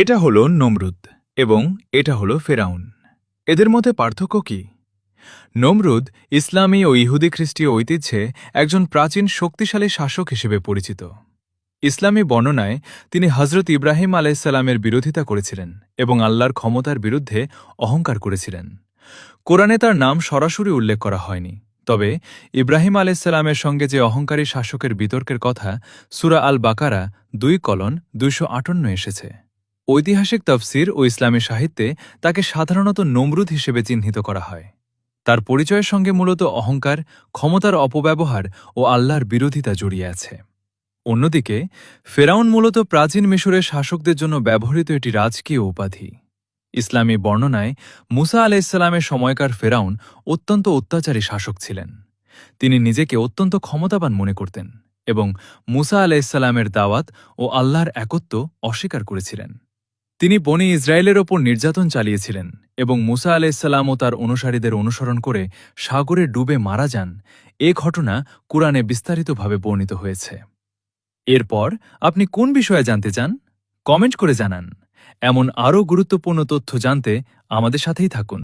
এটা হলো নমরুদ এবং এটা হলো ফেরাউন। এদের মধ্যে পার্থক্য কি? নমরুদ ইসলামী ও ইহুদি খ্রিস্টীয় ঐতিহ্যে একজন প্রাচীন শক্তিশালী শাসক হিসেবে পরিচিত। ইসলামী বর্ণনায় তিনি হজরত ইব্রাহিম আলাইসাল্লামের বিরোধিতা করেছিলেন এবং আল্লাহর ক্ষমতার বিরুদ্ধে অহংকার করেছিলেন। কোরআনে তার নাম সরাসরি উল্লেখ করা হয়নি, তবে ইব্রাহিম আলাইসাল্লামের সঙ্গে যে অহংকারী শাসকের বিতর্কের কথা সূরা আল বাকারা 2:258 এসেছে। ঐতিহাসিক তফসির ও ইসলামী সাহিত্যে তাকে সাধারণত নমরুদ হিসেবে চিহ্নিত করা হয়। তার পরিচয়ের সঙ্গে মূলত অহংকার, ক্ষমতার অপব্যবহার ও আল্লাহর বিরোধিতা জড়িয়ে আছে। অন্যদিকে ফেরাউন মূলত প্রাচীন মিশরের শাসকদের জন্য ব্যবহৃত একটি রাজকীয় উপাধি। ইসলামী বর্ণনায় মুসা আলাইসাল্লামের সময়কার ফেরাউন অত্যন্ত অত্যাচারী শাসক ছিলেন। তিনি নিজেকে অত্যন্ত ক্ষমতাবান মনে করতেন এবং মুসা আলাইসাল্লামের দাওয়াত ও আল্লাহর একত্ব অস্বীকার করেছিলেন। তিনি বনি ইসরায়েলের ওপর নির্যাতন চালিয়েছিলেন এবং মুসা আলাইসাল্লাম ও তার অনুসারীদের অনুসরণ করে সাগরে ডুবে মারা যান। এ ঘটনা কুরআনে বিস্তারিতভাবে বর্ণিত হয়েছে। এরপর আপনি কোন বিষয়ে জানতে চান? কমেন্ট করে জানান। এমন আরও গুরুত্বপূর্ণ তথ্য জানতে আমাদের সাথেই থাকুন।